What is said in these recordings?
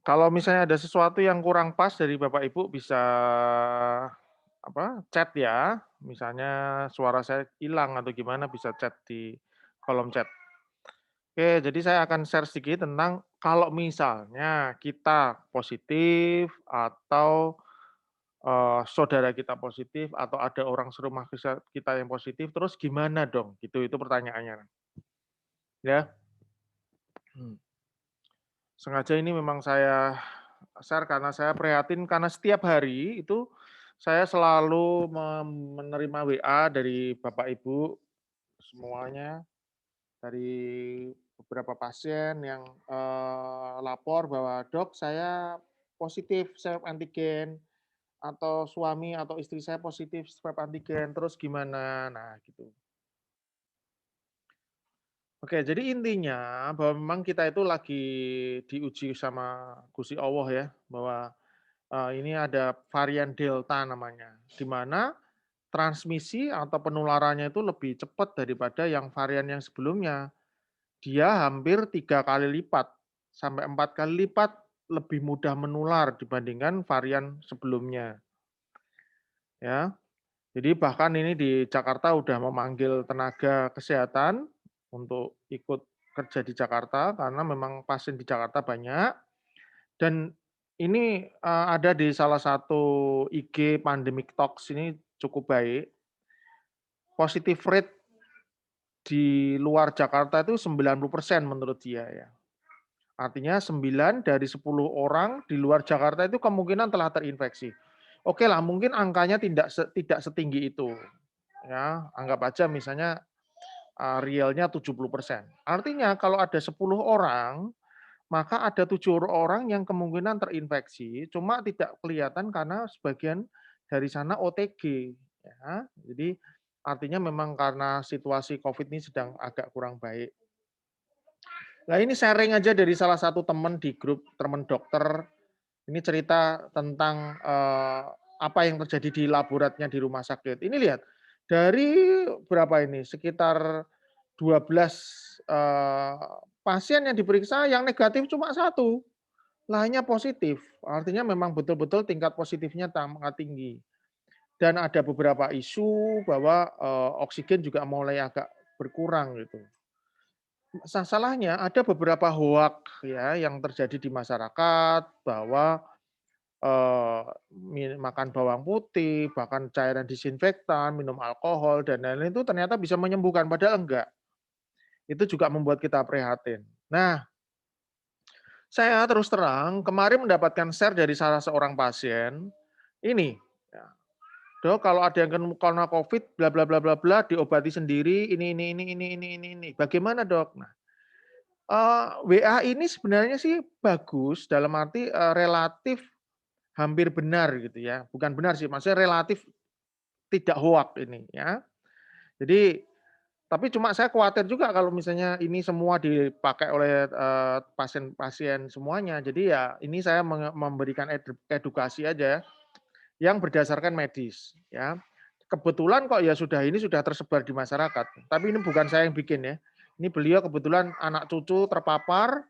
Kalau misalnya ada sesuatu yang kurang pas dari Bapak Ibu bisa chat ya, misalnya suara saya hilang atau gimana bisa chat di kolom chat. Oke, jadi saya akan share sedikit tentang kalau misalnya kita positif atau, saudara kita positif atau ada orang serumah kita yang positif, terus gimana dong? Gitu, itu pertanyaannya, ya. Hmm. Sengaja ini memang saya share karena saya prihatin karena setiap hari itu saya selalu menerima WA dari Bapak Ibu semuanya, dari beberapa pasien yang, lapor bahwa, "Dok, saya positif swab antigen," atau suami atau istri saya positif swab antigen, terus gimana? Nah, gitu. Oke, jadi intinya bahwa memang kita itu lagi diuji sama Gusti Allah ya, bahwa ini ada varian Delta namanya, di mana transmisi atau penularannya itu lebih cepat daripada yang varian yang sebelumnya. Dia hampir 3 kali lipat, sampai 4 kali lipat lebih mudah menular dibandingkan varian sebelumnya, ya. Jadi bahkan ini di Jakarta udah memanggil tenaga kesehatan untuk ikut kerja di Jakarta, karena memang pasien di Jakarta banyak. Dan ini, ada di salah satu IG Pandemic Talks ini cukup baik. Positive rate di luar Jakarta itu 90% menurut dia ya. Artinya 9 dari 10 orang di luar Jakarta itu kemungkinan telah terinfeksi. Oke lah, mungkin angkanya tidak setinggi itu, ya. Anggap aja misalnya, realnya 70%. Artinya kalau ada 10 orang, maka ada 7 orang yang kemungkinan terinfeksi, cuma tidak kelihatan karena sebagian dari sana OTG, ya. Jadi artinya memang karena situasi Covid ini sedang agak kurang baik. Nah ini sharing aja dari salah satu teman di grup teman dokter, ini cerita tentang, apa yang terjadi di laboratnya di rumah sakit. Ini lihat, dari berapa ini, sekitar 12, eee, pasien yang diperiksa yang negatif cuma satu, lainnya positif. Artinya memang betul-betul tingkat positifnya sangat tinggi. Dan ada beberapa isu bahwa, oksigen juga mulai agak berkurang gitu. Salahnya ada beberapa hoak ya yang terjadi di masyarakat bahwa, makan bawang putih, bahkan cairan disinfektan, minum alkohol dan lain-lain itu ternyata bisa menyembuhkan, padahal enggak. Itu juga membuat kita prihatin. Nah, saya terus terang kemarin mendapatkan share dari salah seorang pasien, ini, ya, "Dok, kalau ada yang kena Covid bla bla bla bla bla, diobati sendiri, ini. Bagaimana, Dok?" Nah, WA ini sebenarnya sih bagus dalam arti, relatif hampir benar gitu ya, bukan benar sih, maksudnya relatif tidak hoak ini ya. Jadi tapi cuma saya khawatir juga kalau misalnya ini semua dipakai oleh, pasien-pasien semuanya. Jadi ya ini saya memberikan edukasi aja yang berdasarkan medis ya. Kebetulan kok ya ini sudah tersebar di masyarakat, tapi ini bukan saya yang bikin ya. Ini beliau kebetulan anak cucu terpapar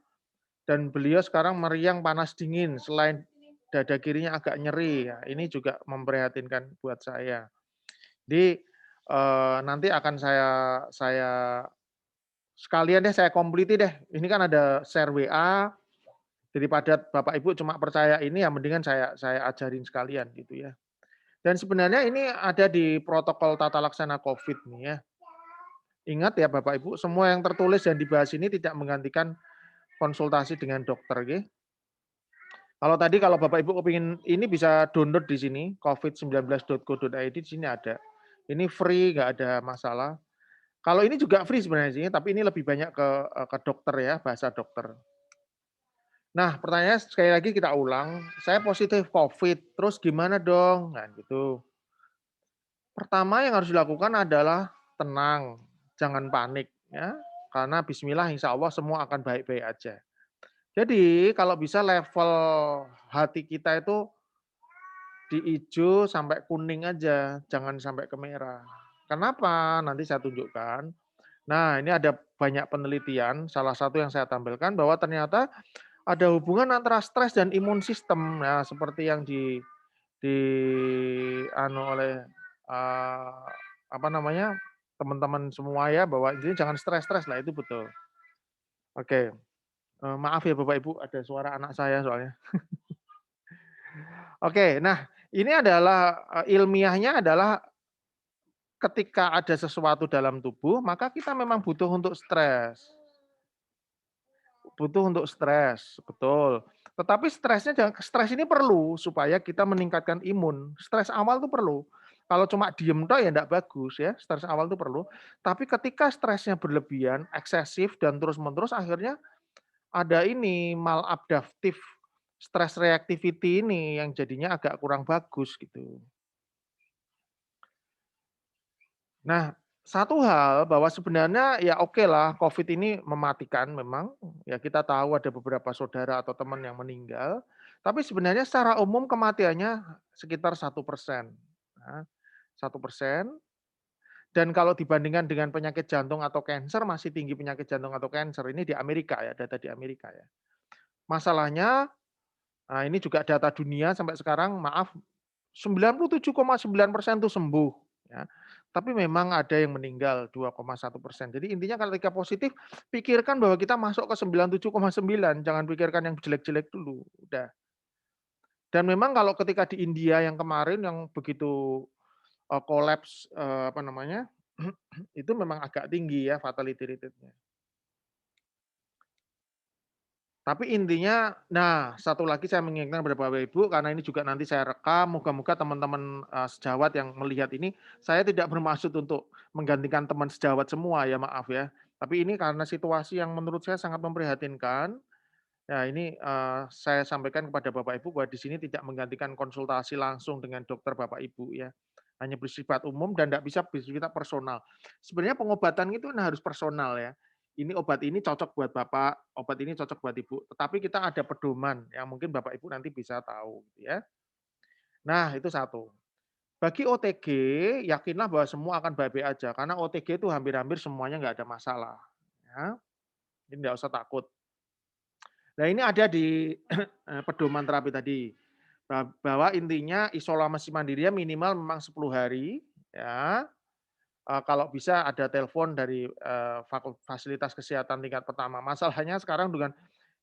dan beliau sekarang meriang panas dingin, selain dada kirinya agak nyeri, ya ini juga memprihatinkan buat saya. Jadi, nanti akan saya sekalian deh saya kompliti deh, ini kan ada share WA, daripada Bapak Ibu cuma percaya ini ya mendingan saya ajarin sekalian gitu ya. Dan sebenarnya ini ada di protokol tata laksana Covid nih ya. Ingat ya Bapak Ibu, semua yang tertulis dan dibahas ini tidak menggantikan konsultasi dengan dokter, nggih. Kalau Bapak Ibu kepingin ini bisa download di sini, covid19.go.id di sini ada. Ini free, nggak ada masalah. Kalau ini juga free sebenarnya sih, tapi ini lebih banyak ke dokter ya, bahasa dokter. Nah, pertanyaannya sekali lagi kita ulang, saya positif Covid, terus gimana dong? Nah, gitu. Pertama yang harus dilakukan adalah tenang, jangan panik ya, karena bismillah insya Allah semua akan baik-baik aja. Jadi kalau bisa level hati kita itu di ijo sampai kuning aja, jangan sampai ke merah. Kenapa? Nanti saya tunjukkan. Nah, ini ada banyak penelitian, salah satu yang saya tampilkan bahwa ternyata ada hubungan antara stres dan imun sistem. Nah, seperti yang di anu oleh, eee, apa namanya, teman-teman semua ya, bahwa intinya jangan stres-stres lah, itu betul. Oke, maaf ya Bapak Ibu, ada suara anak saya soalnya. Oke, nah ini adalah, ilmiahnya adalah ketika ada sesuatu dalam tubuh, maka kita memang butuh untuk stres. Butuh untuk stres, betul. Tetapi stres ini perlu supaya kita meningkatkan imun. Stres awal itu perlu. Kalau cuma diem toh ya enggak bagus ya, stres awal itu perlu. Tapi ketika stresnya berlebihan, eksesif dan terus-menerus akhirnya ada ini maladaptif stress reactivity ini yang jadinya agak kurang bagus gitu. Nah, satu hal bahwa sebenarnya ya oke lah COVID ini mematikan memang, ya kita tahu ada beberapa saudara atau teman yang meninggal, tapi sebenarnya secara umum kematiannya sekitar 1%. Nah, 1%, dan kalau dibandingkan dengan penyakit jantung atau kanker masih tinggi penyakit jantung atau kanker, ini di Amerika ya, data di Amerika ya. Masalahnya, nah ini juga data dunia sampai sekarang maaf 97,9% itu sembuh, ya. Tapi memang ada yang meninggal 2,1%. Jadi intinya ketika positif, pikirkan bahwa kita masuk ke 97,9, jangan pikirkan yang jelek-jelek dulu, udah. Dan memang kalau ketika di India yang kemarin yang begitu, kolaps, apa namanya, itu memang agak tinggi ya fatality rate-nya. Tapi intinya nah, satu lagi saya mengingatkan kepada Bapak Ibu, karena ini juga nanti saya rekam, moga-moga teman-teman, sejawat yang melihat ini, saya tidak bermaksud untuk menggantikan teman sejawat semua ya, maaf ya. Tapi ini karena situasi yang menurut saya sangat memprihatinkan, ya ini, saya sampaikan kepada Bapak Ibu bahwa di sini tidak menggantikan konsultasi langsung dengan dokter Bapak Ibu ya. Hanya bersifat umum dan tidak bisa bersifat personal. Sebenarnya pengobatan itu nah harus personal ya. Ini obat ini cocok buat Bapak, obat ini cocok buat Ibu. Tetapi kita ada pedoman yang mungkin Bapak Ibu nanti bisa tahu gitu ya. Nah, itu satu. Bagi OTG, yakinlah bahwa semua akan baik-baik aja karena OTG itu hampir-hampir semuanya nggak ada masalah, ya. Jadi nggak usah takut. Nah, ini ada di pedoman terapi tadi, bahwa intinya isolasi mandirinya minimal memang 10 hari, ya. Kalau bisa ada telepon dari, fasilitas kesehatan tingkat pertama. Masalahnya sekarang dengan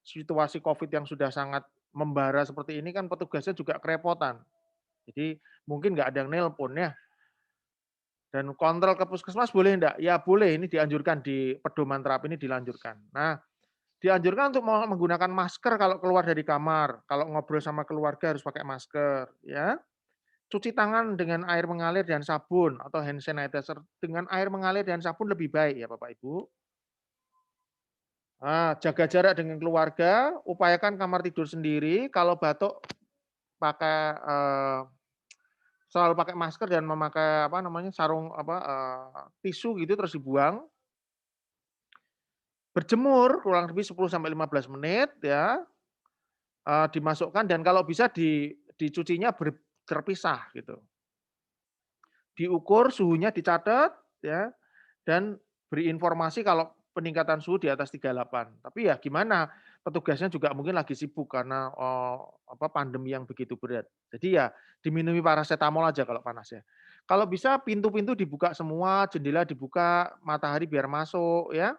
situasi Covid yang sudah sangat membara seperti ini kan petugasnya juga kerepotan. Jadi mungkin nggak ada yang nelpon ya, dan kontrol ke puskesmas boleh enggak? Ya boleh, ini dianjurkan di pedoman terapi ini dilanjurkan. Nah, dianjurkan untuk menggunakan masker kalau keluar dari kamar, kalau ngobrol sama keluarga harus pakai masker, ya. Cuci tangan dengan air mengalir dan sabun atau hand sanitizer dengan air mengalir dan sabun lebih baik ya Bapak Ibu. Jaga jarak dengan keluarga, upayakan kamar tidur sendiri, kalau batuk pakai, selalu pakai masker dan memakai apa namanya, sarung apa, tisu gitu terus dibuang. Berjemur kurang lebih 10 sampai 15 menit ya. Dimasukkan dan kalau bisa dicucinya terpisah gitu. Diukur suhunya dicatat ya, dan beri informasi kalau peningkatan suhu di atas 38. Tapi ya gimana, petugasnya juga mungkin lagi sibuk karena, apa, pandemi yang begitu berat. Jadi ya diminumi parasetamol aja kalau panas ya. Kalau bisa pintu-pintu dibuka semua, jendela dibuka, matahari biar masuk ya.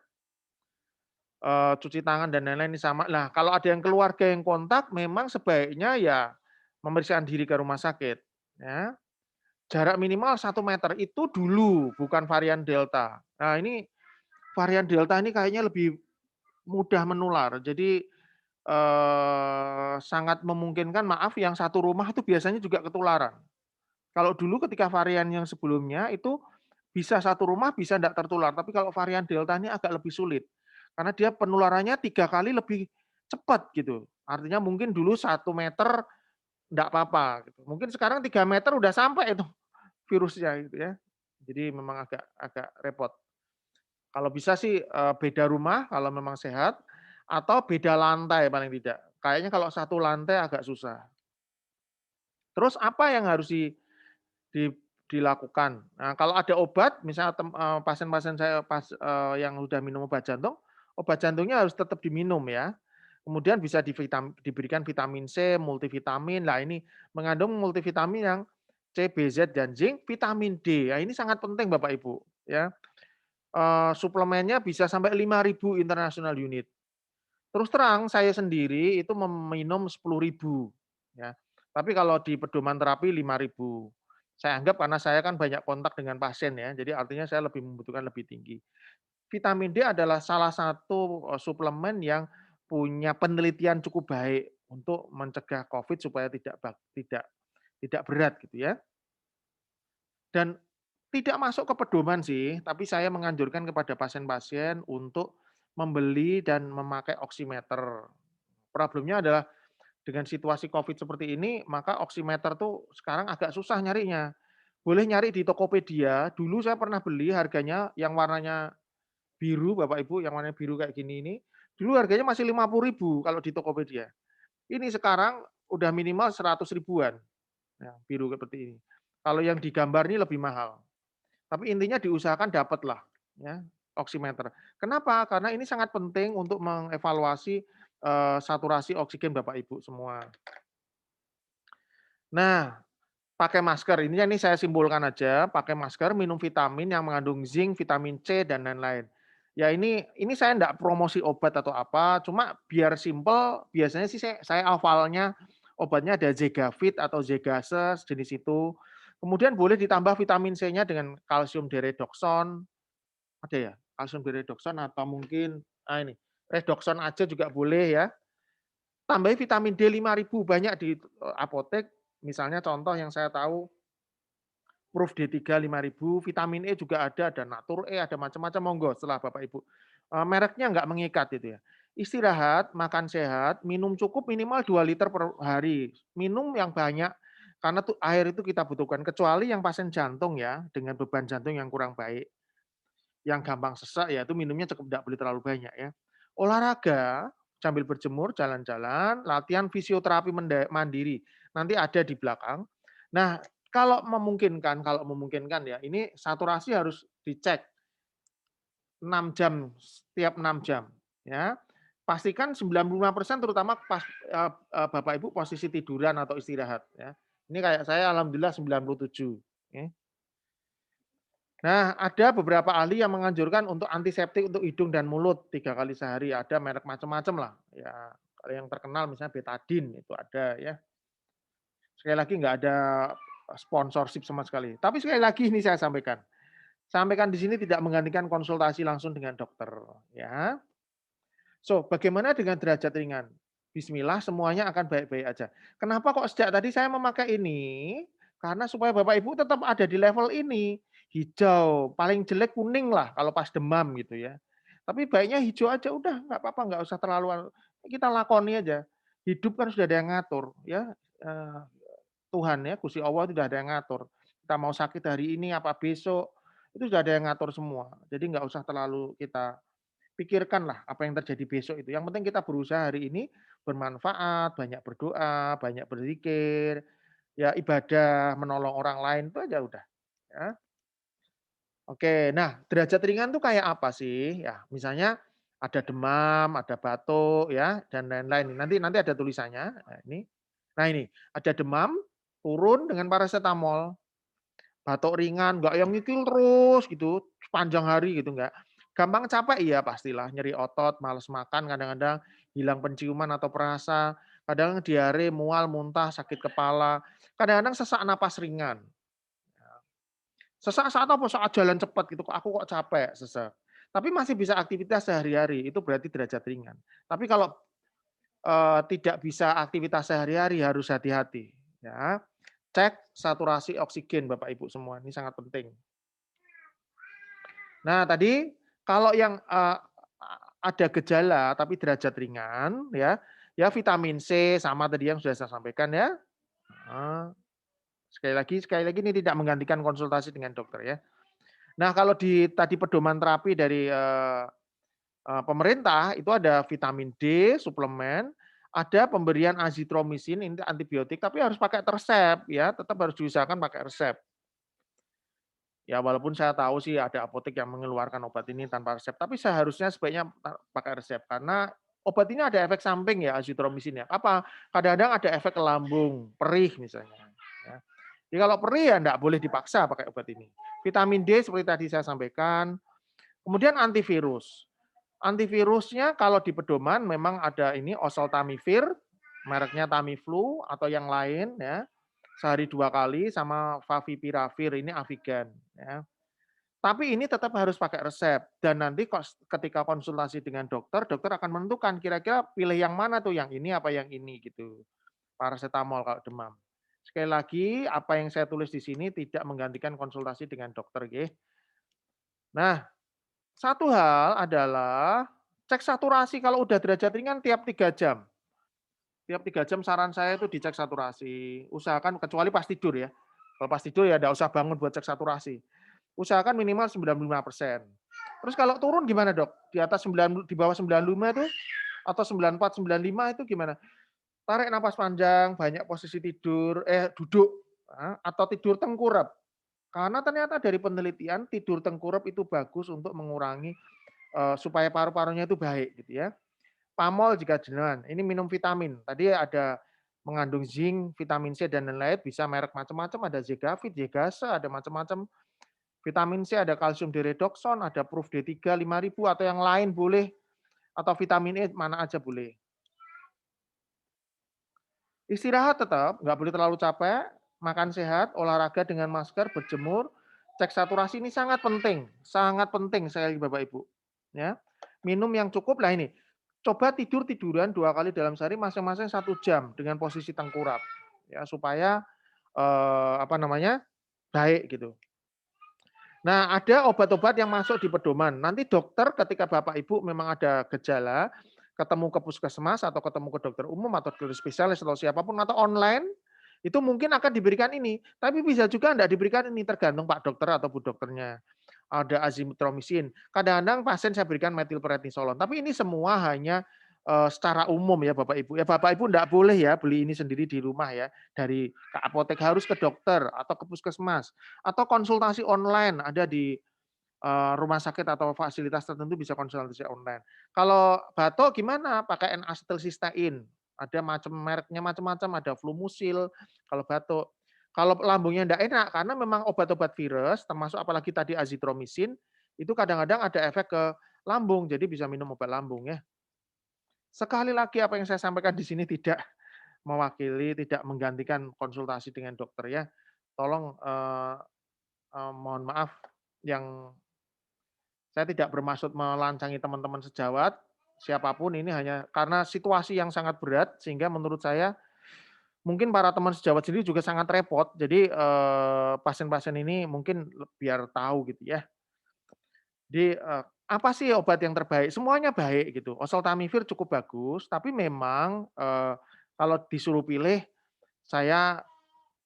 Cuci tangan dan lain-lain ini sama. Nah, kalau ada yang keluarga yang kontak memang sebaiknya ya memeriksakan diri ke rumah sakit, ya. Jarak minimal 1 meter itu dulu, bukan varian Delta. Nah, ini varian Delta ini kayaknya lebih mudah menular. Jadi, sangat memungkinkan maaf yang satu rumah itu biasanya juga ketularan. Kalau dulu ketika varian yang sebelumnya itu bisa satu rumah bisa tidak tertular, tapi kalau varian Delta ini agak lebih sulit. Karena dia penularannya 3 kali lebih cepat gitu. Artinya mungkin dulu 1 meter enggak apa-apa gitu. Mungkin sekarang 3 meter udah sampai itu virusnya gitu ya. Jadi memang agak agak repot. Kalau bisa sih, beda rumah kalau memang sehat, atau beda lantai paling tidak. Kayaknya kalau satu lantai agak susah. Terus apa yang harus di dilakukan. Nah, kalau ada obat, misalnya pasien-pasien saya yang udah minum obat jantung, obat jantungnya harus tetap diminum ya. Kemudian bisa diberikan vitamin C, multivitamin. Lah ini mengandung multivitamin yang C, B, Z, dan zinc, vitamin D. Ya ini sangat penting Bapak Ibu, ya. Suplemennya bisa sampai 5.000 international unit. Terus terang saya sendiri itu meminum 10.000 ya. Tapi kalau di pedoman terapi 5.000. Saya anggap karena saya kan banyak kontak dengan pasien ya, jadi artinya saya lebih membutuhkan lebih tinggi. Vitamin D adalah salah satu, suplemen yang punya penelitian cukup baik untuk mencegah Covid supaya tidak berat gitu ya. Dan tidak masuk ke pedoman sih, tapi saya menganjurkan kepada pasien-pasien untuk membeli dan memakai oximeter. Problemnya adalah dengan situasi Covid seperti ini, maka oximeter tuh sekarang agak susah nyarinya. Boleh nyari di Tokopedia, dulu saya pernah beli harganya yang warnanya biru Bapak Ibu, yang warnanya biru kayak gini ini, dulu harganya masih 50.000 kalau di Tokopedia. Ini sekarang udah minimal 100 ribuan, yang biru seperti ini. Kalau yang digambar ini lebih mahal. Tapi intinya diusahakan dapatlah ya, oximeter. Kenapa? Karena ini sangat penting untuk mengevaluasi, saturasi oksigen Bapak Ibu semua. Nah, pakai masker, ini saya simpulkan aja, pakai masker, minum vitamin yang mengandung zinc, vitamin C, dan lain-lain. Ya ini saya enggak promosi obat atau apa, cuma biar simpel, biasanya sih saya hafalnya obatnya ada Zegavit atau Zegase jenis itu. Kemudian boleh ditambah vitamin C-nya dengan kalsium diredoxon, ada ya? Kalsium diredoxon atau mungkin, ini, redoxon aja juga boleh ya. Tambahin vitamin D 5.000 banyak di, apotek, misalnya contoh yang saya tahu Proof D3 5.000, vitamin E juga ada Natur E, ada macam-macam, monggo setelah Bapak Ibu. Mereknya nggak mengikat itu ya. Istirahat, makan sehat, minum cukup minimal 2 liter per hari. Minum yang banyak, karena tuh air itu kita butuhkan, kecuali yang pasien jantung ya, dengan beban jantung yang kurang baik, yang gampang sesak ya itu minumnya cukup nggak boleh terlalu banyak ya. Olahraga, sambil berjemur, jalan-jalan, latihan fisioterapi mandiri, nanti ada di belakang. Nah, kalau memungkinkan ya, ini saturasi harus dicek 6 jam, setiap 6 jam, ya. Pastikan 95% terutama pas, Bapak Ibu posisi tiduran atau istirahat, ya. Ini kayak saya alhamdulillah 97, ya. Nah, ada beberapa ahli yang menganjurkan untuk antiseptik untuk hidung dan mulut 3 kali sehari, ada merek macam-macam lah, ya. Kalau yang terkenal misalnya Betadine itu ada ya. Sekali lagi nggak ada sponsorship sama sekali. Tapi sekali lagi ini saya sampaikan di sini tidak menggantikan konsultasi langsung dengan dokter, ya. So, bagaimana dengan derajat ringan? Bismillah semuanya akan baik-baik aja. Kenapa kok sejak tadi saya memakai ini? Karena supaya Bapak Ibu tetap ada di level ini. Hijau, paling jelek kuning lah kalau pas demam gitu ya. Tapi baiknya hijau aja udah nggak apa-apa, nggak usah terlalu kita lakoni aja. Hidup kan sudah ada yang ngatur ya. Eh, Tuhan ya, Gusti Allah itu sudah ada yang ngatur. Kita mau sakit hari ini apa besok, itu sudah ada yang ngatur semua. Jadi nggak usah terlalu kita pikirkanlah apa yang terjadi besok itu. Yang penting kita berusaha hari ini bermanfaat, banyak berdoa, banyak berzikir, ya ibadah, menolong orang lain itu aja udah. Ya. Oke, nah derajat ringan tuh kayak apa sih? Ya, misalnya ada demam, ada batuk, ya, dan lain-lain. Nanti nanti ada tulisannya. Nah ini ada demam, turun dengan paracetamol, batuk ringan, nggak yang ngikil terus gitu, sepanjang hari gitu, nggak. Gampang capek, iya pastilah, nyeri otot, males makan, kadang-kadang hilang penciuman atau perasa, kadang diare, mual, muntah, sakit kepala, kadang-kadang sesak napas ringan. Sesak saat apa? Saat jalan cepat gitu, "Kok aku kok capek," sesak. Tapi masih bisa aktivitas sehari-hari, itu berarti derajat ringan. Tapi kalau, tidak bisa aktivitas sehari-hari harus hati-hati, ya. Cek saturasi oksigen Bapak Ibu semua, ini sangat penting. Nah tadi kalau yang, ada gejala tapi derajat ringan ya, ya vitamin C sama tadi yang sudah saya sampaikan ya, heeh. Sekali lagi ini tidak menggantikan konsultasi dengan dokter ya. Nah kalau di tadi pedoman terapi dari, pemerintah itu ada vitamin D suplemen, ada pemberian azitromisin ini antibiotik tapi harus pakai resep ya, tetap harus diusahakan pakai resep. Ya walaupun saya tahu sih ada apotek yang mengeluarkan obat ini tanpa resep, tapi seharusnya sebaiknya pakai resep karena Obat ini ada efek samping ya azitromisin ya. Apa? Kadang-kadang ada efek ke lambung, perih misalnya. Ya. Jadi kalau perih ya enggak boleh dipaksa pakai obat ini. Vitamin D seperti tadi saya sampaikan. Kemudian antivirus. Antivirusnya kalau di pedoman memang ada ini oseltamivir, mereknya Tamiflu atau yang lain ya. Sehari 2 kali sama favipiravir ini Avigan ya. Tapi ini tetap harus pakai resep dan nanti ketika konsultasi dengan dokter, dokter akan menentukan kira-kira pilih yang mana tuh, yang ini apa yang ini gitu. Paracetamol kalau demam. Sekali lagi, apa yang saya tulis di sini tidak menggantikan konsultasi dengan dokter nggih. Nah, satu hal adalah cek saturasi kalau udah derajat ringan tiap 3 jam. Tiap 3 jam saran saya itu dicek saturasi. Usahakan kecuali pas tidur ya. Kalau pas tidur ya enggak usah bangun buat cek saturasi. Usahakan minimal 95%. Terus kalau turun gimana, Dok? Di atas 9, di bawah 95 itu atau 94, 95 itu gimana? Tarik napas panjang, banyak posisi tidur, duduk, atau tidur tengkurap. Karena ternyata dari penelitian tidur tengkurap itu bagus untuk mengurangi supaya paru-parunya itu baik gitu ya. Pamol jika jenuhan, ini minum vitamin. Tadi ada mengandung zinc, vitamin C dan lain-lain, bisa merek macam-macam, ada Zegavit, Zegasa, ada macam-macam. Vitamin C ada kalsium diredoxon, ada Proof D3 5000 atau yang lain boleh, atau vitamin E mana aja boleh. Istirahat tetap, nggak boleh terlalu capek, makan sehat, olahraga dengan masker, berjemur, cek saturasi ini sangat penting sekali lagi Bapak Ibu. Ya, minum yang cukup lah ini. Coba tiduran 2 kali dalam sehari masing-masing 1 jam dengan posisi tengkurap, ya supaya apa namanya baik gitu. Nah, ada obat-obat yang masuk di pedoman. Nanti dokter ketika Bapak Ibu memang ada gejala, ketemu ke puskesmas atau ketemu ke dokter umum atau dokter spesialis atau siapapun atau online, itu mungkin akan diberikan ini. Tapi bisa juga enggak diberikan ini, tergantung Pak dokter atau Bu dokternya. Ada azitromisin. Kadang-kadang pasien saya berikan metilprednisolon. Tapi ini semua hanya secara umum ya Bapak Ibu. Ya Bapak Ibu enggak boleh ya beli ini sendiri di rumah ya. Dari ke apotek, harus ke dokter atau ke puskesmas. Atau konsultasi online ada di rumah sakit atau fasilitas tertentu bisa konsultasi online. Kalau batuk gimana? Pakai N-asetilsistein. Ada mereknya macam-macam, ada Flumusil kalau batuk. Kalau lambungnya enggak enak karena memang obat-obat virus termasuk apalagi tadi azitromisin itu kadang-kadang ada efek ke lambung, jadi bisa minum obat lambung ya. Sekali lagi apa yang saya sampaikan di sini tidak mewakili, tidak menggantikan konsultasi dengan dokter ya. Tolong mohon maaf yang saya tidak bermaksud melancangi teman-teman sejawat, siapapun ini hanya karena situasi yang sangat berat sehingga menurut saya mungkin para teman sejawat sendiri juga sangat repot. Jadi pasien-pasien ini mungkin biar tahu gitu ya. Jadi apa sih obat yang terbaik? Semuanya baik gitu. Oseltamivir cukup bagus, tapi memang kalau disuruh pilih saya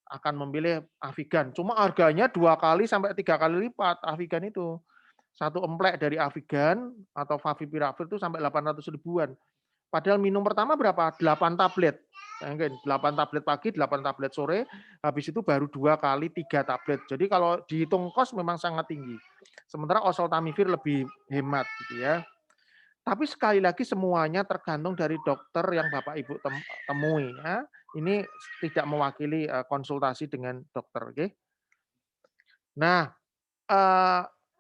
akan memilih Avigan. Cuma harganya 2 kali sampai 3 kali lipat Avigan itu. Satu emplek dari Avigan atau Favipiravir itu sampai 800 ribuan. Padahal minum pertama berapa? 8 tablet. Bayangin 8 tablet pagi, 8 tablet sore, habis itu baru 2 kali 3 tablet. Jadi kalau dihitung kos memang sangat tinggi. Sementara oseltamivir lebih hemat gitu ya. Tapi sekali lagi semuanya tergantung dari dokter yang Bapak Ibu temui ya. Ini tidak mewakili konsultasi dengan dokter, oke. Nah,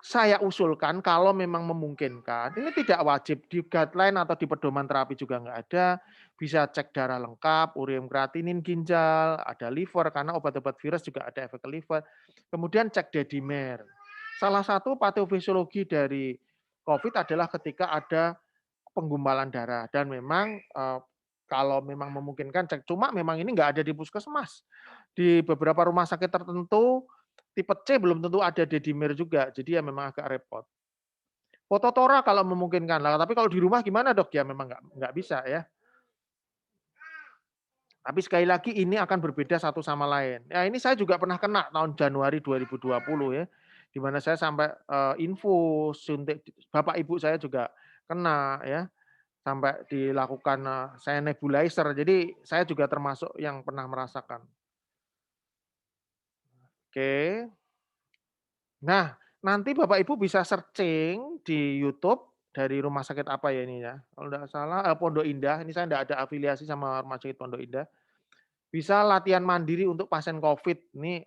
saya usulkan kalau memang memungkinkan, ini tidak wajib di guideline atau di pedoman terapi juga nggak ada, bisa cek darah lengkap, ureum kreatinin ginjal, ada liver karena obat-obat virus juga ada efek ke liver. Kemudian cek dedimer. Salah satu patofisiologi dari COVID adalah ketika ada penggumpalan darah dan memang kalau memang memungkinkan cek. Cuma memang ini nggak ada di puskesmas. Di beberapa rumah sakit tertentu tipe C belum tentu ada dedimer juga, jadi ya memang agak repot. Foto tora kalau memungkinkan, lah tapi kalau di rumah gimana Dok? Ya memang nggak bisa ya. Tapi sekali lagi ini akan berbeda satu sama lain. Ya ini saya juga pernah kena tahun Januari 2020 ya, di mana saya sampai infus, suntik, bapak ibu saya juga kena ya, sampai dilakukan saya nebulizer. Jadi saya juga termasuk yang pernah merasakan. Oke. Nah, nanti Bapak Ibu bisa searching di YouTube dari rumah sakit apa ya ini ya, kalau nggak salah, Pondok Indah, ini saya nggak ada afiliasi sama rumah sakit Pondok Indah, bisa latihan mandiri untuk pasien Covid. Ini,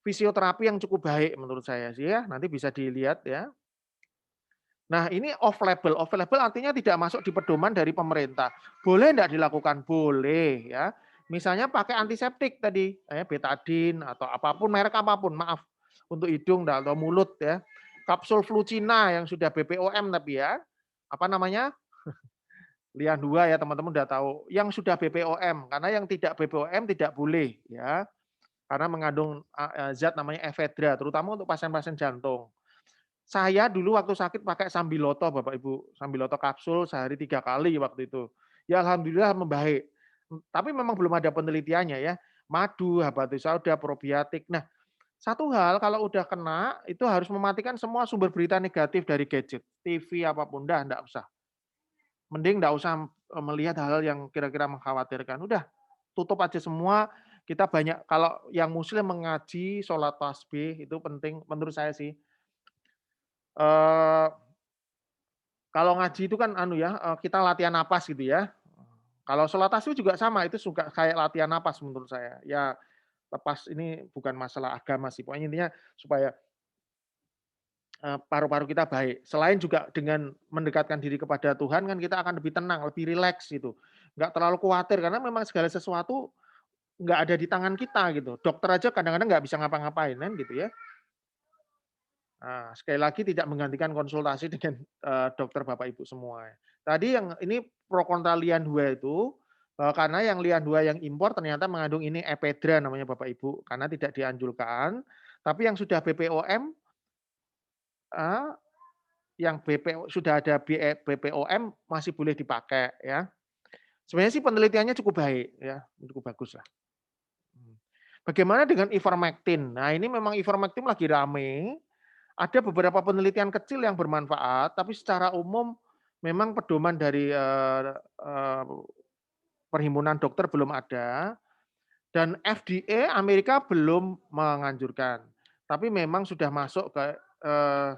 fisioterapi yang cukup baik menurut saya sih ya, nanti bisa dilihat ya. Nah ini off label artinya tidak masuk di pedoman dari pemerintah. Boleh nggak dilakukan? Boleh ya. Misalnya pakai antiseptik tadi, betadine atau apapun, merek apapun, maaf, untuk hidung atau mulut ya. Kapsul flu Cina yang sudah BPOM tapi ya, apa namanya, Lian 2 ya teman-teman udah tahu, yang sudah BPOM, karena yang tidak BPOM tidak boleh ya, karena mengandung zat namanya ephedra, terutama untuk pasien-pasien jantung. Saya dulu waktu sakit pakai Sambiloto Bapak Ibu, Sambiloto kapsul sehari 3 kali waktu itu. Ya alhamdulillah membaik. Tapi memang belum ada penelitiannya ya. Madu, habatus sauda, probiotik. Nah, satu hal kalau udah kena itu harus mematikan semua sumber berita negatif dari gadget, TV apapun dah enggak usah. Mending enggak usah melihat hal-hal yang kira-kira mengkhawatirkan. Udah tutup aja semua. Kita banyak kalau yang muslim mengaji, sholat tasbih itu penting menurut saya sih. Eee Kalau ngaji itu kan anu ya, kita latihan napas gitu ya. Kalau sholat tasbih juga sama, itu suka kayak latihan napas menurut saya. Ya lepas ini bukan masalah agama sih, pokoknya intinya supaya, paru-paru kita baik. Selain juga dengan mendekatkan diri kepada Tuhan kan kita akan lebih tenang, lebih rileks gitu. Nggak terlalu khawatir karena memang segala sesuatu nggak ada di tangan kita gitu. Dokter aja kadang-kadang nggak bisa ngapa-ngapain kan gitu ya. Nah, sekali lagi tidak menggantikan konsultasi dengan, dokter Bapak Ibu semua. Tadi yang ini pro kontra Lian 2 itu, karena yang Lian 2 yang impor ternyata mengandung ini ephedra namanya Bapak Ibu, karena tidak dianjurkan. Tapi yang sudah BPOM, eee, yang sudah ada BPOM masih boleh dipakai ya. Sebenarnya sih penelitiannya cukup baik ya, cukup bagus lah. Mhm. Bagaimana dengan ivermectin? Nah ini memang ivermectin lagi rame. Ada beberapa penelitian kecil yang bermanfaat, tapi secara umum memang pedoman dari, eee, perhimpunan dokter belum ada dan FDA Amerika belum menganjurkan. Tapi memang sudah masuk ke,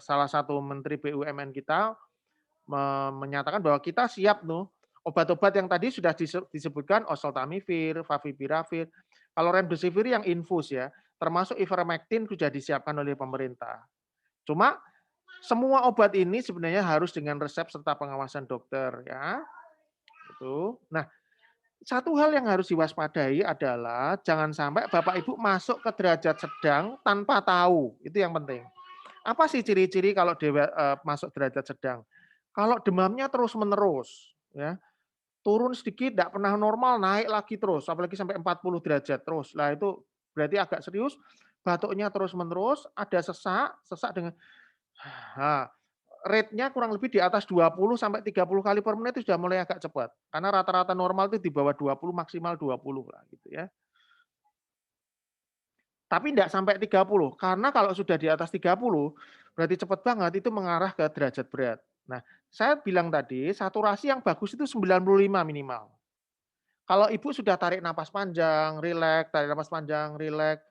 salah satu menteri BUMN kita menyatakan bahwa kita siap tuh, obat-obat yang tadi sudah disebutkan oseltamivir, favipiravir, kalau remdesivir yang infus ya, termasuk ivermectin sudah disiapkan oleh pemerintah. Cuma semua obat ini sebenarnya harus dengan resep serta pengawasan dokter ya, gitu. Nah, satu hal yang harus diwaspadai adalah jangan sampai Bapak Ibu masuk ke derajat sedang tanpa tahu, itu yang penting. Apa sih ciri-ciri kalau masuk derajat sedang? Kalau demamnya terus-menerus ya, turun sedikit nggak pernah normal, naik lagi terus, apalagi sampai 40 derajat terus. Lah itu berarti agak serius, batuknya terus-menerus, ada sesak, sesak dengan nah, rate-nya kurang lebih di atas 20 sampai 30 kali per menit itu sudah mulai agak cepat. Karena rata-rata normal itu di bawah 20, maksimal 20 lah gitu ya. Tapi tidak sampai 30, karena kalau sudah di atas 30, berarti cepat banget itu mengarah ke derajat berat. Nah, saya bilang tadi saturasi yang bagus itu 95 minimal. Kalau Ibu sudah tarik napas panjang, rileks, tarik napas panjang, rileks,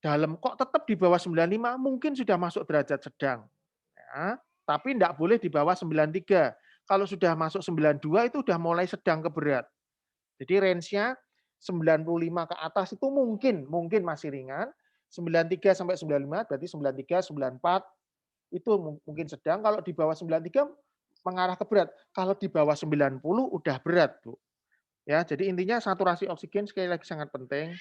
dalam kok tetap di bawah 95, mungkin sudah masuk derajat sedang. Ya, tapi tidak boleh di bawah 93. Kalau sudah masuk 92 itu sudah mulai sedang ke berat. Jadi range-nya 95 ke atas itu mungkin masih ringan, 93 sampai 95 berarti 93, 94 itu mungkin sedang, kalau di bawah 93 mengarah ke berat. Kalau di bawah 90 udah berat, Bu. Ya, jadi intinya saturasi oksigen sekali lagi sangat penting.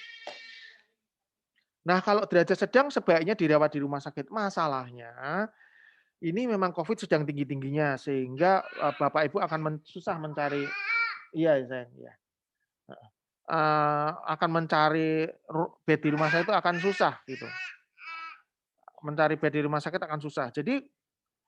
Nah, kalau derajat sedang sebaiknya dirawat di rumah sakit. Masalahnya ini memang Covid sedang tinggi-tingginya sehingga, Bapak Ibu akan susah mencari iya sayang, iya, heeh, akan mencari bed di rumah sakit itu akan susah gitu, mencari bed di rumah sakit akan susah. Jadi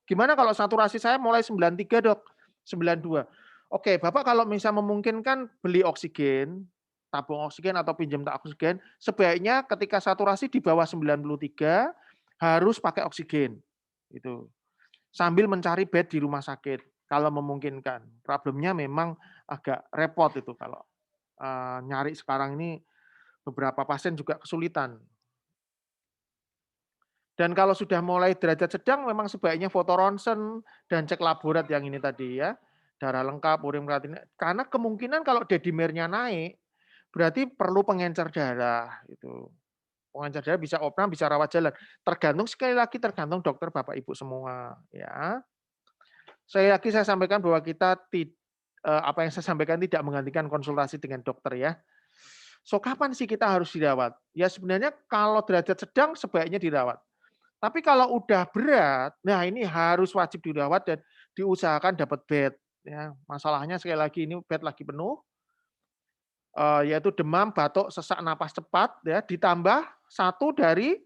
gimana kalau saturasi saya mulai 93 Dok, 92. Oke, Bapak kalau misal memungkinkan beli oksigen, tabung oksigen atau pinjam oksigen, sebaiknya ketika saturasi di bawah 93 harus pakai oksigen, gitu. Sambil mencari bed di rumah sakit kalau memungkinkan. Problemnya memang agak repot itu kalau, nyari sekarang ini beberapa pasien juga kesulitan. Dan kalau sudah mulai derajat sedang memang sebaiknya foto ronsen dan cek laborat yang ini tadi ya, darah lengkap, urin kreatinine, karena kemungkinan kalau dedimernya naik, berarti perlu pengencer darah itu. Pengencer darah bisa opnam, bisa rawat jalan, tergantung sekali lagi tergantung dokter Bapak Ibu semua ya. Sekali lagi saya sampaikan bahwa kita apa yang saya sampaikan tidak menggantikan konsultasi dengan dokter ya. So kapan sih kita harus dirawat? Ya sebenarnya kalau derajat sedang sebaiknya dirawat. Tapi kalau udah berat, nah ini harus wajib dirawat dan diusahakan dapat bed ya. Masalahnya sekali lagi ini bed lagi penuh, yaitu demam, batuk, sesak napas cepat ya, ditambah satu dari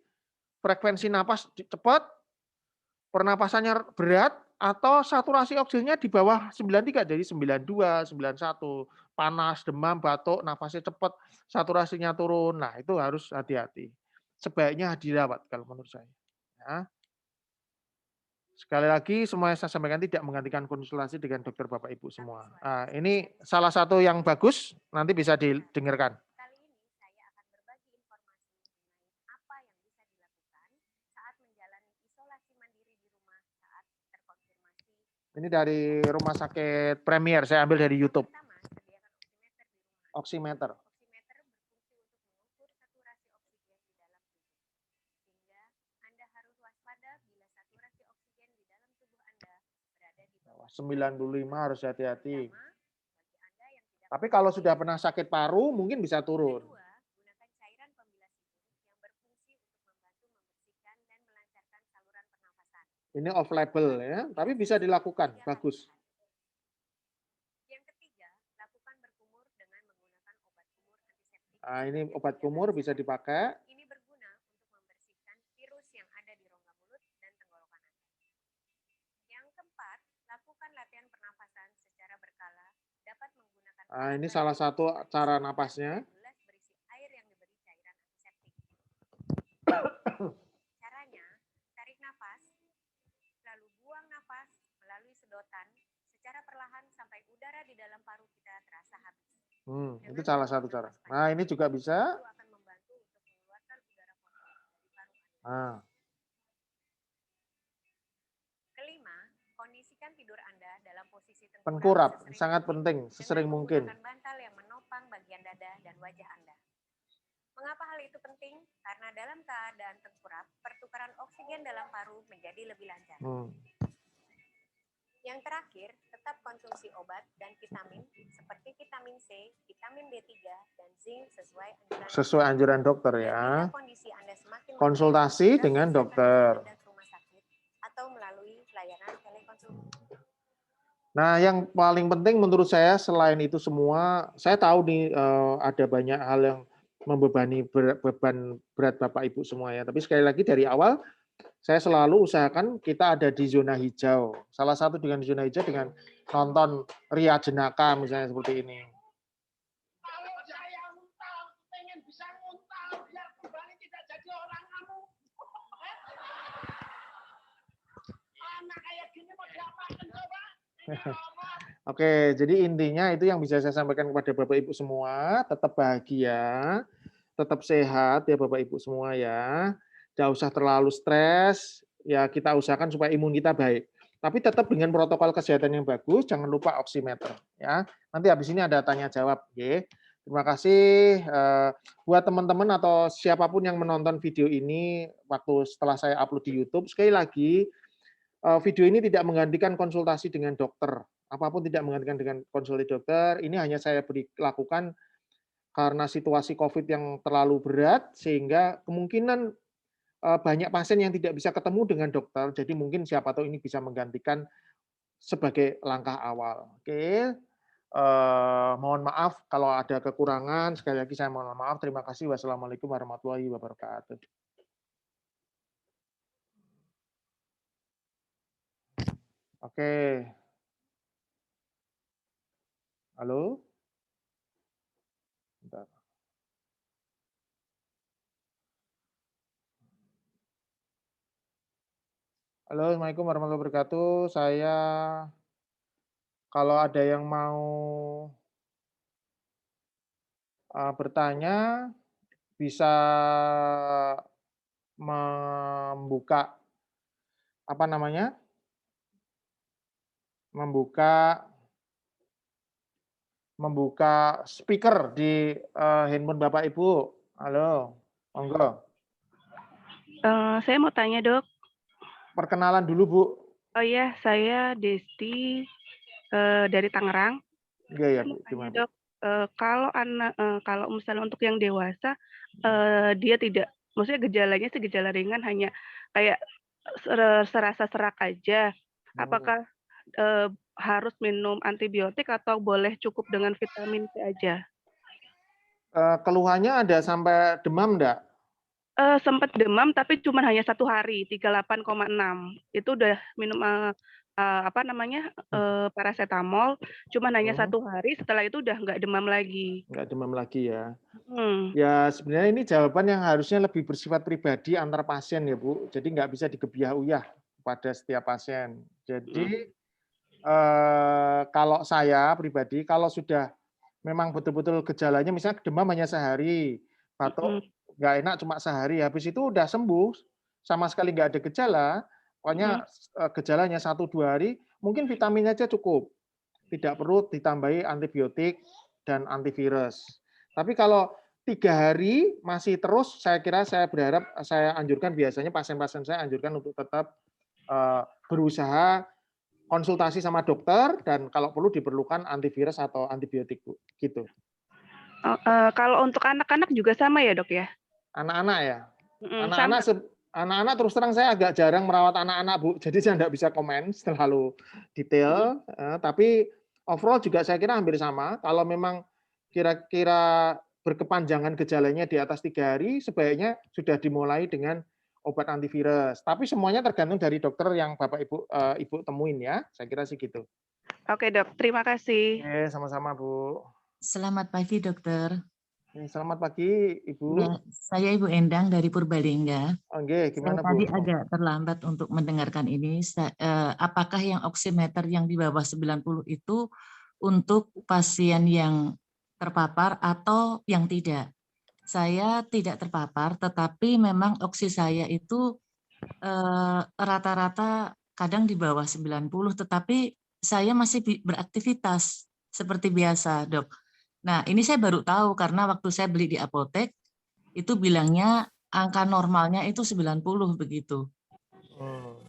frekuensi napas cepat, pernapasannya berat, atau saturasi oksigennya di bawah 93, jadi 92, 91, panas, demam, batuk, napasnya cepat, saturasinya turun. Nah, itu harus hati-hati. Sebaiknya dirawat kalau menurut saya. Ya. Sekali lagi semua yang saya sampaikan tidak menggantikan konsultasi dengan dokter Bapak Ibu semua. Nah, ini salah satu yang bagus, nanti bisa didengarkan. Kali ini saya akan berbagi informasi mengenai apa yang bisa dilakukan saat menjalani isolasi mandiri di rumah saat terkonfirmasi. Ini dari Rumah Sakit Premier, saya ambil dari Yang YouTube. pertama, sediakan oximeter di rumah. Oximeter. Oximeter berfungsi untuk mengukur saturasi oksigen di dalam tubuh. Sehingga Anda harus waspada bila saturasi oksigen di dalam tubuh Anda berada di bawah 95 harus hati-hati. Pertama, bagi Anda yang tidak Tapi kalau sudah pernah sakit paru mungkin bisa turun. Kedua, gunakan cairan pembilas hidung yang berfungsi untuk membantu membersihkan dan melancarkan saluran pernafasan. Ini off label ya, tapi bisa dilakukan, bagus. Yang ketiga, lakukan berkumur dengan menggunakan obat kumur antiseptik. Nah, ini obat kumur bisa dipakai. Ini berguna untuk membersihkan virus yang ada di rongga mulut dan tenggorokan Anda. Yang keempat, lakukan latihan pernafasan secara berkala. Dapat menggunakan Nah, ini salah satu cara napasnya. gelas berisi air yang diberi cairan antiseptik. Caranya, tarik nafas, lalu buang nafas melalui sedotan secara perlahan sampai udara di dalam paru kita terasa habis. Itu salah satu cara. Nah, ini juga bisa. Itu akan membantu untuk mengeluarkan udara kotor dari paru Anda. Kelima, kondisikan tidur Anda dalam posisi tengkurap, sangat penting, sesering mungkin. Menggunakan bantal yang menopang bagian dada dan wajah Anda. Mengapa hal itu penting? Karena dalam keadaan tengkurap, pertukaran oksigen dalam paru menjadi lebih lancar. Yang terakhir, tetap konsumsi obat dan vitamin seperti vitamin C, vitamin B3, dan zinc sesuai anjuran dokter ya. Kondisi Anda semakin konsultasi dengan dokter. Atau melalui layanan telekonsultasi. Nah, yang paling penting menurut saya selain itu semua, saya tahu nih ada banyak hal yang membebani beban berat Bapak Ibu semua ya. Tapi sekali lagi dari awal saya selalu usahakan kita ada di zona hijau. Salah satu dengan zona hijau dengan nonton Ria Jenaka misalnya seperti ini. Kalau saya untal, pengen bisa nguntal biar kembali tidak jadi orang kamu. Anak kayak gini mau diapain coba? Oke, jadi intinya itu yang bisa saya sampaikan kepada Bapak Ibu semua, tetap bahagia, tetap sehat ya Bapak Ibu semua ya. Tidak usah terlalu stres, ya kita usahakan supaya imun kita baik. Tapi tetap dengan protokol kesehatan yang bagus, jangan lupa oximeter ya. Nanti habis ini ada tanya jawab, ya. Terima kasih buat teman-teman atau siapapun yang menonton video ini waktu setelah saya upload di YouTube. Sekali lagi, video ini tidak menggantikan konsultasi dengan dokter. Apapun tidak menggantikan dengan konsultasi dokter. Ini hanya saya lakukan karena situasi COVID yang terlalu berat, sehingga kemungkinan banyak pasien yang tidak bisa ketemu dengan dokter. Jadi mungkin siapa tahu ini bisa menggantikan sebagai langkah awal. Oke. Mohon maaf kalau ada kekurangan. Sekali lagi saya mohon maaf. Terima kasih. Wassalamualaikum warahmatullahi wabarakatuh. Oke. Halo? Bentar. Halo, Assalamualaikum warahmatullahi wabarakatuh. Saya kalau ada yang mau bertanya bisa membuka apa namanya, membuka membuka speaker di handphone Bapak Ibu. Halo, monggo. Saya mau tanya, Dok. Perkenalan dulu, Bu. Oh iya, saya Desti dari Tangerang. Iya ya, Saya Bu. mau tanya, Gimana, Bu? Dok, kalau misalnya untuk yang dewasa, dia tidak, maksudnya gejalanya sih gejala ringan, hanya kayak serasa serak aja. Apakah harus minum antibiotik atau boleh cukup dengan vitamin C aja? Keluhannya ada sampai demam enggak? Sempet demam tapi cuma hanya 1 hari, 38,6. Itu udah minum, apa namanya, parasetamol, cuman hanya Oh, 1 hari, setelah itu udah nggak demam lagi. enggak demam lagi ya. Mhm. Ya, sebenarnya ini jawaban yang harusnya lebih bersifat pribadi antar pasien ya, Bu. Jadi nggak bisa digebiah-uyah pada setiap pasien. Mhm. Jadi, kalau saya pribadi, kalau sudah memang betul-betul gejalanya misalnya demam hanya sehari, Mhm. batuk nggak enak cuma sehari, habis itu udah sembuh, sama sekali nggak ada gejala, pokoknya, Mhm. gejalanya 1, 2 hari, mungkin vitamin aja cukup. Tidak perlu ditambahi antibiotik dan antivirus. Tapi kalau 3 hari masih terus, saya kira saya berharap saya anjurkan biasanya pasien-pasien saya anjurkan untuk tetap berusaha konsultasi sama dokter dan kalau perlu diperlukan antivirus atau antibiotik, Bu, gitu. Kalau untuk anak-anak juga sama ya, Dok, ya? Anak-anak ya? Mhm, Anak-anak sama? anak-anak terus terang saya agak jarang merawat anak-anak, Bu, jadi saya nggak bisa komen terlalu Mhm. detail, tapi overall juga saya kira hampir sama. Kalau memang kira-kira berkepanjangan gejalanya di atas 3 hari, sebaiknya sudah dimulai dengan obat antivirus. Tapi semuanya tergantung dari dokter yang Bapak Ibu, Ibu temuin ya, saya kira sih gitu. Oke, Dok, terima kasih. Oke, sama-sama, Bu. Selamat pagi, dokter. Selamat pagi, Ibu. Ya, saya Ibu Endang dari Purbalingga. Oke, Saya gimana, tadi Bu? agak terlambat untuk mendengarkan ini. Apakah yang oximeter yang di bawah 90 itu untuk pasien yang terpapar atau yang tidak? Saya tidak terpapar, tetapi memang oksi saya itu rata-rata kadang di bawah 90, tetapi saya masih beraktivitas seperti biasa, Dok. Nah, ini saya baru tahu karena waktu saya beli di apotek, itu bilangnya angka normalnya itu 90 begitu.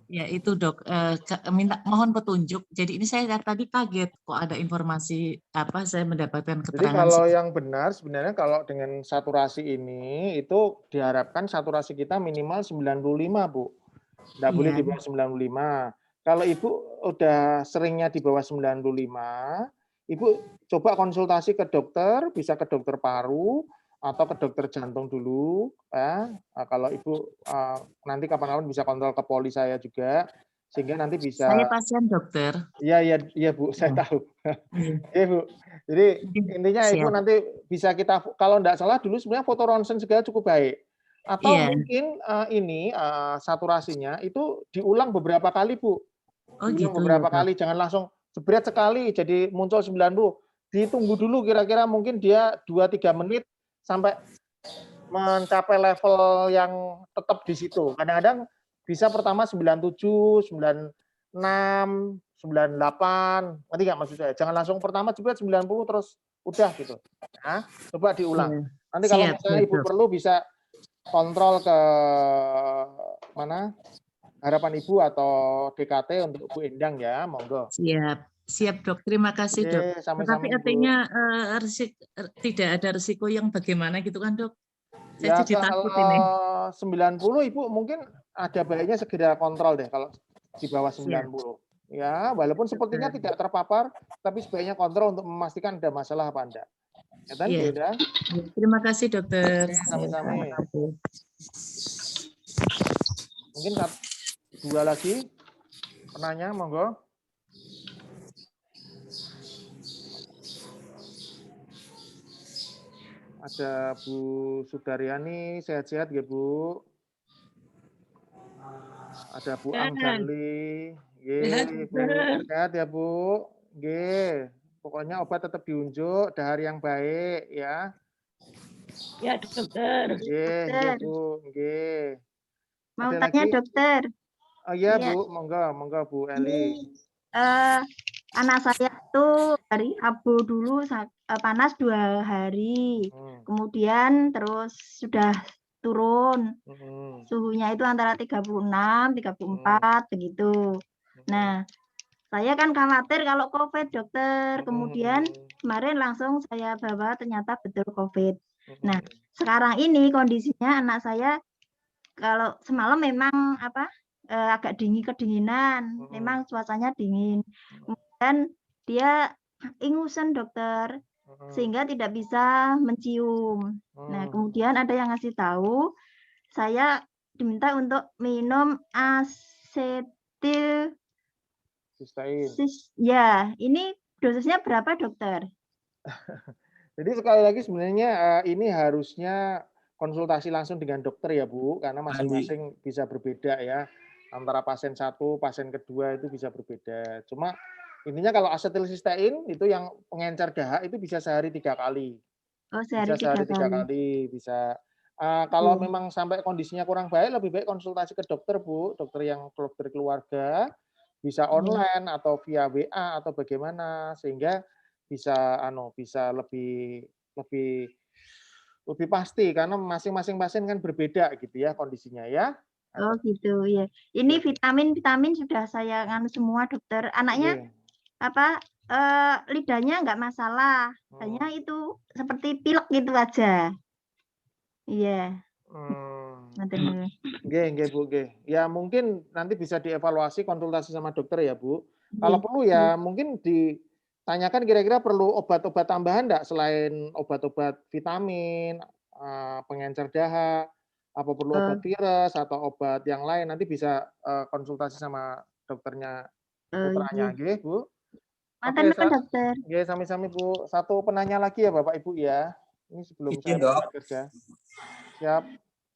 Ya itu, Dok, mohon petunjuk. Jadi ini saya tadi kaget kok ada informasi saya mendapatkan Jadi keterangan kalau seperti yang benar sebenarnya kalau dengan saturasi ini, itu diharapkan saturasi kita minimal 95, Bu. Nggak boleh iya. di bawah 95. Kalau Ibu udah seringnya di bawah 95, Ibu coba konsultasi ke dokter, bisa ke dokter paru atau ke dokter jantung dulu, ya. Kalau Ibu nanti kapan-kapan bisa kontrol ke poli saya juga, sehingga nanti Saya bisa. pasien, dokter. Iya iya iya, Bu, saya Ya. tahu. Iya. Iya, Bu. Jadi Oke, intinya Ibu siap. nanti bisa kita kalau enggak salah dulu sebenarnya foto ronsen segala cukup baik. Atau Iya. mungkin, saturasinya itu diulang beberapa kali, Bu. Oh Diulang gitu ya, beberapa Dok. kali, jangan langsung jebret sekali jadi muncul 90. Ditunggu dulu kira-kira mungkin dia 2, 3 menit sampai mencapai level yang tetap di situ. Kadang-kadang bisa pertama 97, 96, 98, ngerti nggak maksud saya? Jangan langsung pertama jebret 90 terus udah gitu. Nah, coba diulang. Iya. Nanti kalau Siap, misalnya siap, Ibu Dok. perlu bisa kontrol ke mana, harapan Ibu atau DKT untuk Bu Endang ya, monggo. Siap, siap, Dok. Terima kasih, Dok. Oke, Tetapi sami-sami artinya Ibu. tidak ada risiko yang bagaimana gitu kan, Dok? Saya Ya jadi takut ini. kalau 90 Ibu mungkin ada baiknya segera kontrol deh kalau di bawah Siap, 90. Ya, walaupun sepertinya dokter. tidak terpapar, tapi sebaiknya kontrol untuk memastikan ada masalah apa enggak. Ya kan, Bu Iya. Endang? Terima kasih, dokter. Oke, Ya, sami-sami. selamat pagi. Mungkin 2 lagi penanya, monggo. Ada Bu Sudaryani, sehat-sehat ya, Bu? Ada Bu Amganli, nggih, Bu. Sehat ya, Bu? Nggih. Pokoknya obat tetap diunjuk, dahar yang baik ya. Ya, dokter. Nggih nggih, Bu, nggih. Mau Ada tanya lagi? dokter. Oh iya Iya. Bu, monggo Bu Eli. Ini anak saya tuh hari Abu dulu panas 2 hari. Kemudian terus sudah turun. Suhunya itu antara 36, 34 begitu. Nah, saya kan khawatir kalau COVID, dokter. Kemudian kemarin langsung saya bawa ternyata betul COVID. Nah, sekarang ini kondisinya anak saya kalau semalam memang agak kedinginan. Memang cuacanya dingin. Kemudian dia ingusan, dokter. Sehingga tidak bisa mencium. Nah, kemudian ada yang ngasih tahu saya diminta untuk minum asetil Cysteine. ya, ini dosisnya berapa, dokter? Jadi sekali lagi sebenarnya ini harusnya konsultasi langsung dengan dokter ya Bu, karena masing-masing bisa berbeda ya. Antara pasien satu, pasien kedua itu bisa berbeda. Cuma intinya kalau asetilsistein itu yang pengencer dahak itu bisa sehari 3 kali. Oh, Bisa sehari 3 kali, bisa. Kalau memang sampai kondisinya kurang baik, lebih baik konsultasi ke dokter Bu, dokter keluarga, bisa online atau via WA atau bagaimana sehingga bisa bisa lebih pasti karena masing-masing pasien kan berbeda gitu ya kondisinya ya. Oh gitu ya. Ini vitamin sudah saya nganu semua, dokter. Anaknya lidahnya nggak masalah, hanya itu seperti pilek gitu aja. Iya. Nggih Bu, nggih. Ya mungkin nanti bisa dievaluasi konsultasi sama dokter ya Bu. Kalau perlu ya mungkin ditanyakan kira-kira perlu obat-obat tambahan enggak selain obat-obat vitamin, pengencer dahak, apa perlu obat virus atau obat yang lain, nanti bisa konsultasi sama dokternya putranya nggih Bu. Oke, dokter. nggih sami-sami Bu. Satu penanya lagi ya Bapak Ibu ya. Ini sebelum saya berangkat kerja. Siap.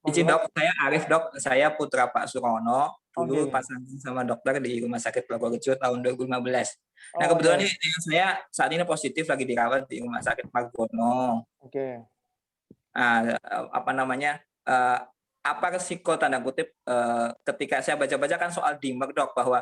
Izin dok, saya Arif dok, saya putra Pak Surono, dulu pasangan sama dokter di Rumah Sakit Purworejo tahun 2015. Nah kebetulan ini saya saat ini positif lagi dirawat di Rumah Sakit Margono. Oke. Apa resiko tanda kutip ketika saya baca-baca kan soal DIMER dok, bahwa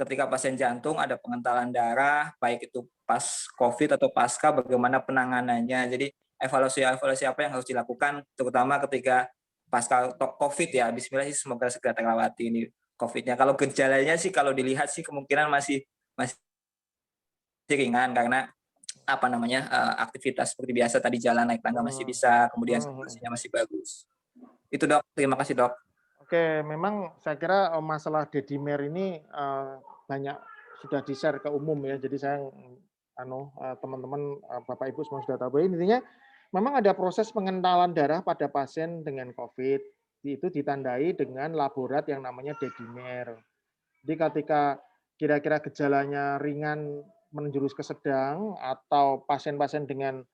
ketika pasien jantung ada pengentalan darah, baik itu pas COVID atau pasca, bagaimana penanganannya. Jadi evaluasi apa yang harus dilakukan, terutama ketika pasca COVID ya, bismillah sih semoga segera terlewati ini COVID-nya. Kalau gejalanya sih kalau dilihat sih kemungkinan masih ringan karena aktivitas seperti biasa tadi, jalan naik tangga masih bisa, kemudian situasinya masih bagus. Itu dok, terima kasih dok. Oke, memang saya kira masalah dedimer ini banyak sudah di-share ke umum ya. Jadi saya teman-teman Bapak Ibu semua sudah tahu. Intinya memang ada proses pengentalan darah pada pasien dengan COVID. Itu ditandai dengan laborat yang namanya dedimer. Jadi ketika kira-kira gejalanya ringan menjurus ke sedang atau pasien-pasien dengan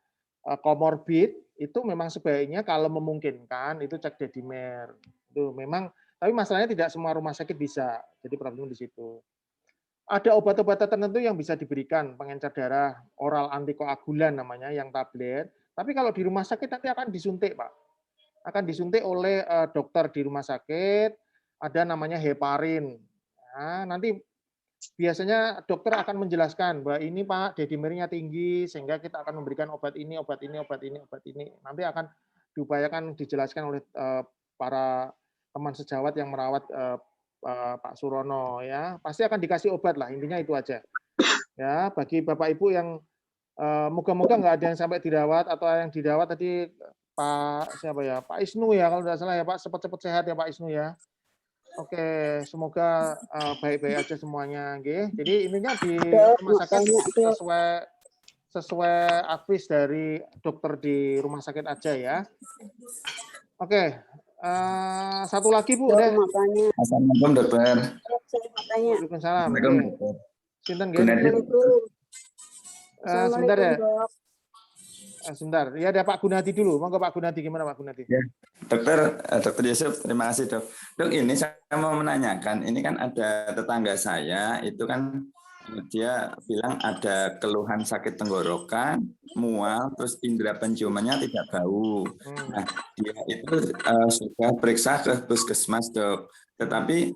komorbid, itu memang sebaiknya kalau memungkinkan itu cek dedimer. Itu memang, tapi masalahnya tidak semua rumah sakit bisa. Jadi problemnya di situ. Ada obat-obatan tertentu yang bisa diberikan, pengencer darah oral antikoagulan namanya, yang tablet. Tapi kalau di rumah sakit nanti akan disuntik, Pak. Akan disuntik oleh dokter di rumah sakit, ada namanya heparin. Nah, nanti biasanya dokter akan menjelaskan bahwa ini Pak, dedimernya tinggi, sehingga kita akan memberikan obat ini, obat ini, obat ini, obat ini. Nanti akan diupayakan dijelaskan oleh para teman sejawat yang merawat Pak Surono ya, pasti akan dikasih obat lah, intinya itu aja. Ya, bagi Bapak Ibu yang moga-moga nggak ada yang sampai dirawat atau yang dirawat tadi Pak siapa ya, Pak Isnu ya kalau tidak salah ya Pak, cepat-cepat sehat ya Pak Isnu ya. Oke, semoga baik-baik aja semuanya, nggih. Jadi intinya di rumah sakit sesuai advis dari dokter di rumah sakit aja ya. Oke. Satu lagi Bu, deh. Assalamualaikum dokter. Waalaikumsalam. Sinten nggih? Sebentar ya. Sebentar. Ya ada Pak Gunadi dulu. Monggo Pak Gunadi, gimana Pak Gunadi? Ya. Dokter Yusuf, terima kasih dok. Dok, ini saya mau menanyakan, ini kan ada tetangga saya itu kan dia bilang ada keluhan sakit tenggorokan, mual, terus indera penciumannya tidak bau. Nah, dia itu sudah periksa ke puskesmas, Dok. Tetapi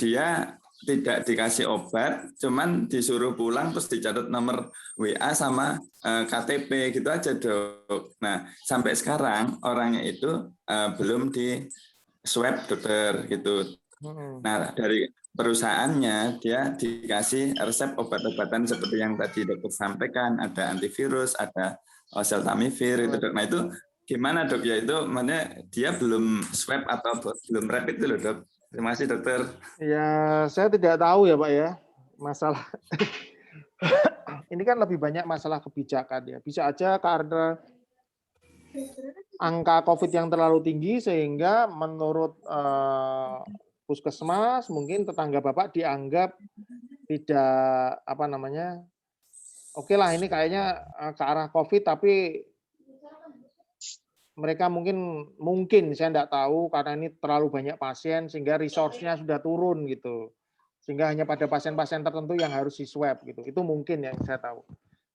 dia tidak dikasih obat, cuman disuruh pulang terus dicatat nomor WA sama KTP gitu aja, Dok. Nah, sampai sekarang orangnya itu belum di swab, dokter gitu. Nah, dari perusahaannya dia dikasih resep obat-obatan seperti yang tadi dokter sampaikan, ada antivirus, ada oseltamivir itu, Dok. Nah, itu gimana, Dok? Ya itu makanya dia belum swab atau belum rapid itu loh, Dok. Terima kasih, dokter. Ya, saya tidak tahu ya, Pak ya. Masalah ini kan lebih banyak masalah kebijakan ya. Bisa aja karena angka COVID yang terlalu tinggi sehingga menurut puskesmas mungkin tetangga Bapak dianggap tidak apa namanya. Oke lah, ini kayaknya ke arah COVID, tapi mereka mungkin saya tidak tahu karena ini terlalu banyak pasien sehingga resource-nya sudah turun gitu. Sehingga hanya pada pasien-pasien tertentu yang harus di-swab gitu. Itu mungkin yang saya tahu.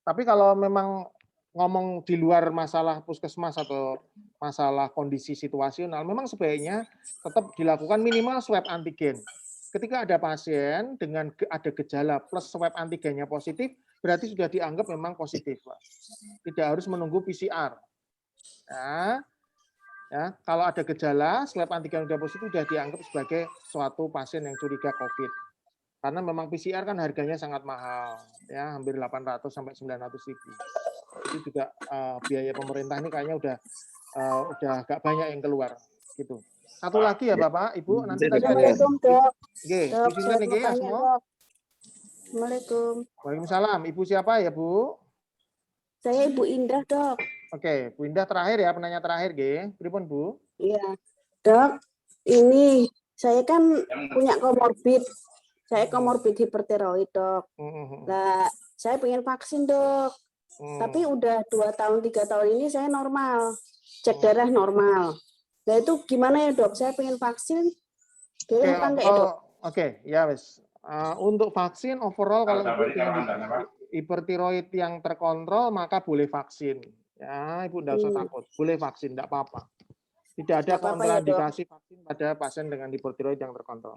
Tapi kalau memang ngomong di luar masalah puskesmas atau masalah kondisi situasional, memang sebaiknya tetap dilakukan minimal swab antigen. Ketika ada pasien dengan ada gejala plus swab antigennya positif, berarti sudah dianggap memang positif, Pak. Tidak harus menunggu PCR. Ya, kalau ada gejala, swab antigen sudah positif sudah dianggap sebagai suatu pasien yang curiga COVID. Karena memang PCR kan harganya sangat mahal, ya hampir 800 sampai 900 ribu. Itu juga biaya pemerintah ini kayaknya udah agak banyak yang keluar, gitu. Satu lagi ya Bapak, Ibu, nanti tadi ada. Assalamualaikum, Dok. Oke, Dok, Bu saya Sinten mau ya tanya, semua. Dok. Assalamualaikum. Waalaikumsalam. Ibu siapa ya, Bu? Saya Ibu Indah, Dok. Oke, Bu Indah terakhir ya, penanya terakhir, G. Pripun, Bu? Iya. Dok, ini saya kan punya komorbid. Saya komorbid hipertiroid, Dok. Nah, saya pengen vaksin, Dok. Tapi udah 2 tahun, 3 tahun ini saya normal. Cek darah normal. Nah, itu gimana ya, Dok? Saya pengen vaksin. Boleh apa enggak ya, Dok? Oke, ya wes. Untuk vaksin overall kalau Ibu dengan hipertiroid yang terkontrol maka boleh vaksin. Ya, Ibu tidak usah takut. Boleh vaksin, tidak apa-apa. Tidak ada kontraindikasi vaksin pada pasien dengan hipertiroid yang terkontrol.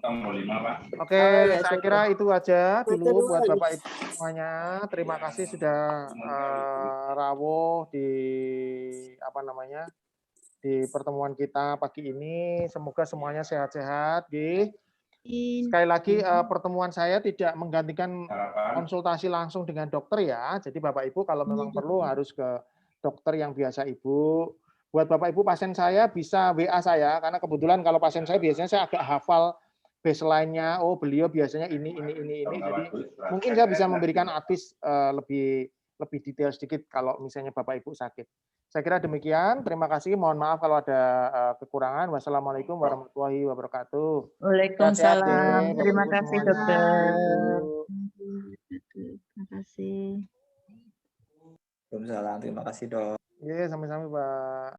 Oke, saya kira itu aja dulu buat Bapak Ibu semuanya. Terima kasih sudah rawuh di apa namanya di pertemuan kita pagi ini. Semoga semuanya sehat-sehat. Sekali lagi pertemuan saya tidak menggantikan konsultasi langsung dengan dokter ya. Jadi Bapak Ibu kalau memang perlu harus ke dokter yang biasa Ibu. Buat Bapak Ibu pasien saya bisa WA saya karena kebetulan kalau pasien saya biasanya saya agak hafal baseline-nya. Oh, beliau biasanya ini. Jadi mungkin saya bisa memberikan advice lebih detail sedikit kalau misalnya Bapak Ibu sakit. Saya kira demikian. Terima kasih. Mohon maaf kalau ada kekurangan. Wassalamualaikum warahmatullahi wabarakatuh. Waalaikumsalam. Terima kasih, dokter. Terima kasih. Waalaikumsalam. Terima kasih, Dok. Iya, sama-sama, Pak.